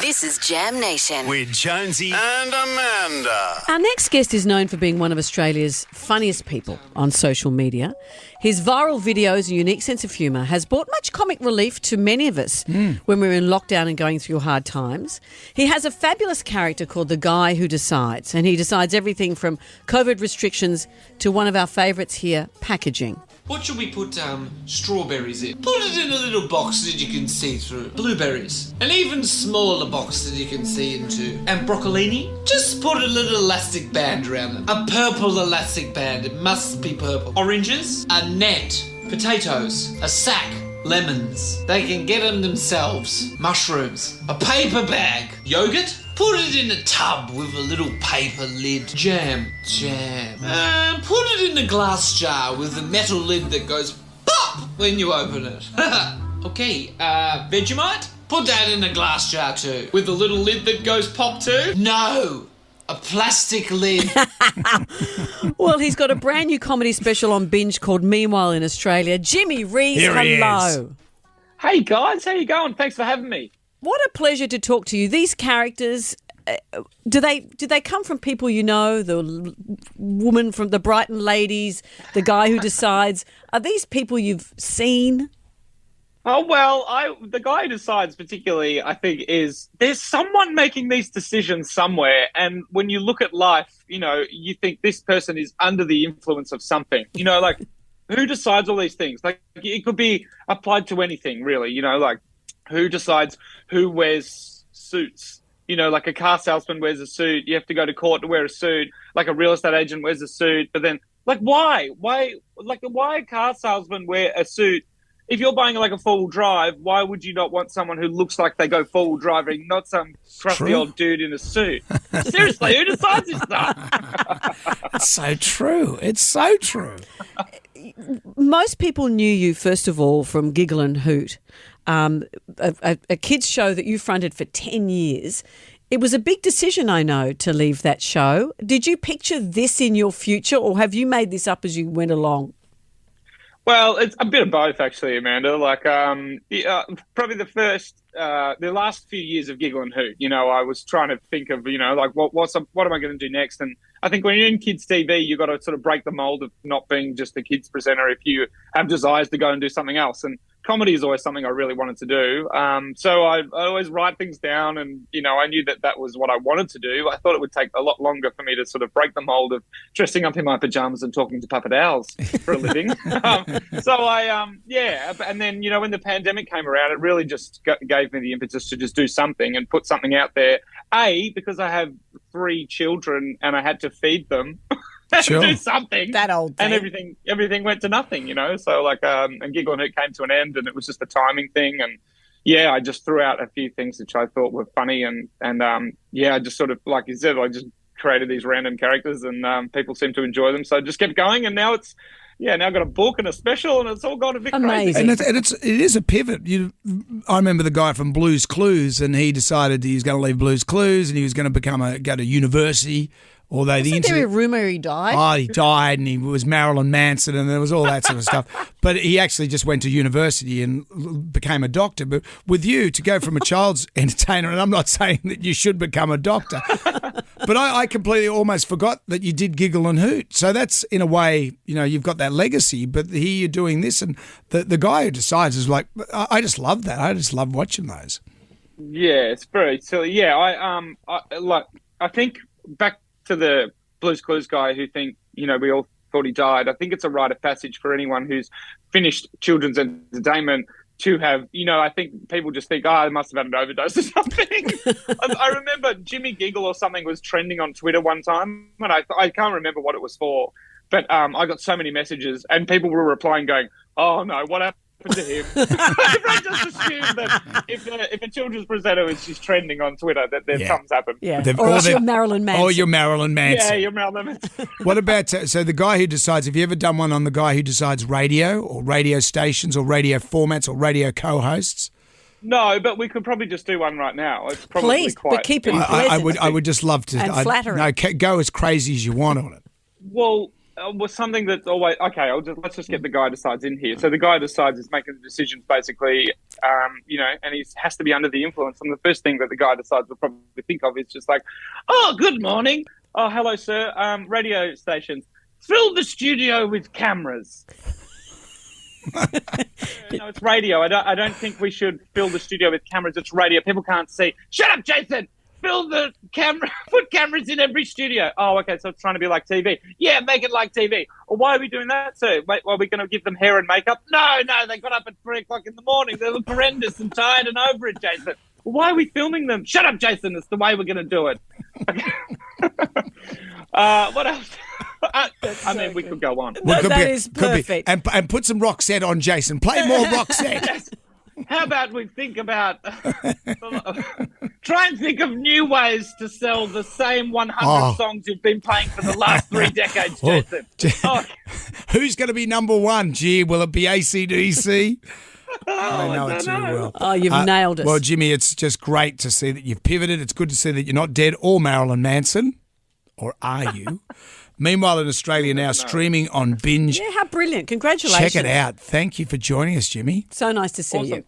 This is Jam Nation. With Jonesy and Amanda. Our next guest is known for being one of Australia's funniest people on social media. His viral videos and unique sense of humour has brought much comic relief to many of us when we're in lockdown and going through hard times. He has a fabulous character called The Guy Who Decides, and he decides everything from COVID restrictions to one of our favourites here, packaging. What should we put strawberries in? Put it in a little box that you can see through. Blueberries. An even smaller box that you can see into. And broccolini? Just put a little elastic band around it. A purple elastic band. It must be purple. Oranges? A net. Potatoes. A sack. Lemons. They can get them themselves. Mushrooms. A paper bag. Yogurt? Put it in a tub with a little paper lid. Jam. Put it in a glass jar with a metal lid that goes pop when you open it. Okay, Vegemite? Put that in a glass jar too. With a little lid that goes pop too? No, a plastic lid. Well, he's got a brand new comedy special on Binge called Meanwhile in Australia. Jimmy Rees, Here he hello. is. Hey guys, how you going? Thanks for having me. What a pleasure to talk to you. These characters, do they come from people you know? The woman from the Brighton Ladies, the Guy Who Decides. Are these people you've seen? Oh well, the Guy Who Decides particularly, I think, is there's someone making these decisions somewhere, and when you look at life, you know, you think this person is under the influence of something. You know, like who decides all these things? Like it could be applied to anything, really. You know, like who decides who wears suits? You know, like a car salesman wears a suit. You have to go to court to wear a suit. Like a real estate agent wears a suit. But then, like, why a car salesman wear a suit? If you're buying like a four-wheel drive, why would you not want someone who looks like they go four-wheel driving, not some crusty old dude in a suit? Seriously, who decides this stuff? It's so true. It's so true. Most people knew you, first of all, from Giggle and Hoot, a kids' show that you fronted for 10 years. It was a big decision, I know, to leave that show. Did you picture this in your future, or have you made this up as you went along? Well, it's a bit of both, actually, Amanda. Like, probably the last few years of Giggle and Hoot, you know, I was trying to think of, you know, like what am I going to do next? And I think when you're in kids TV, you've got to sort of break the mold of not being just a kids presenter if you have desires to go and do something else. And comedy is always something I really wanted to do. So I always write things down, and, you know, I knew that was what I wanted to do. I thought it would take a lot longer for me to sort of break the mold of dressing up in my pajamas and talking to puppet owls for a living. And then, you know, when the pandemic came around, it really just gave me the impetus to just do something and put something out there. Because I have 3 children and I had to feed them. Sure. Do something. That old thing. And everything went to nothing, you know. So like and Giggle and Hoot came to an end, and it was just a timing thing. And I just threw out a few things which I thought were funny, and I just sort of, like you said, I just created these random characters, and people seem to enjoy them. So I just kept going, and now it's now I've got a book and a special, and it's all gone a bit Amazing. crazy. And it is a pivot. I remember the guy from Blue's Clues, and he decided he was going to leave Blue's Clues, and he was going to go to university. Although Wasn't there a rumour he died? Oh, he died, and he was Marilyn Manson, and there was all that sort of stuff. But he actually just went to university and became a doctor. But with you, to go from a child's entertainer, and I'm not saying that you should become a doctor, but I completely almost forgot that you did Giggle and Hoot. So that's, in a way, you know, you've got that legacy. But here you're doing this, and the Guy Who Decides is like, I just love that. I just love watching those. Yeah, it's very silly. Yeah, I think back to the Blue's Clues guy who think, you know, we all thought he died. I think it's a rite of passage for anyone who's finished children's entertainment to have, you know, I think people just think, I must have had an overdose or something. I remember Jimmy Giggle or something was trending on Twitter one time, and I can't remember what it was for, but I got so many messages, and people were replying going, oh no, what happened to him? Everyone just assumed that if a children's presenter is just trending on Twitter, that something's happened. Yeah, or you're Marilyn Manson. Or you're Marilyn Manson. Yeah, you're Marilyn Manson. What about, so The Guy Who Decides, have you ever done one on The Guy Who Decides radio, or radio stations, or radio formats, or radio co-hosts? No, but we could probably just do one right now. It's probably Please, quite... but keep it pleasant. I would just love to. And flattering. No, go as crazy as you want on it. Well, was something that's always okay. Let's just get the guy decides in here. So the guy decides is making the decisions basically, and he has to be under the influence. And the first thing that the guy decides will probably think of is just like, oh, good morning. Oh, hello, sir. Radio stations. Fill the studio with cameras. No, it's radio. I don't think we should fill the studio with cameras. It's radio. People can't see. Shut up, Jason. Fill the camera. Put cameras in every studio. Oh, okay. So it's trying to be like TV. Yeah, make it like TV. Well, why are we doing that, sir? Wait, are we going to give them hair and makeup? No. They got up at 3:00 in the morning. They look horrendous and tired and over it, Jason. Well, why are we filming them? Shut up, Jason. It's the way we're going to do it. Okay. What else? We could go on. No, that is perfect. And put some Roxette on, Jason. Play more Roxette. Yes. How about we think about try and think of new ways to sell the same 100 songs you've been playing for the last 3 decades, Jason. Who's going to be number one? Gee, will it be AC/DC? I know it too well. Oh, you've nailed it. Well, Jimmy, it's just great to see that you've pivoted. It's good to see that you're not dead or Marilyn Manson. Or are you? Meanwhile, in Australia now, streaming on Binge. Yeah, how brilliant. Congratulations. Check it out. Thank you for joining us, Jimmy. So nice to see you.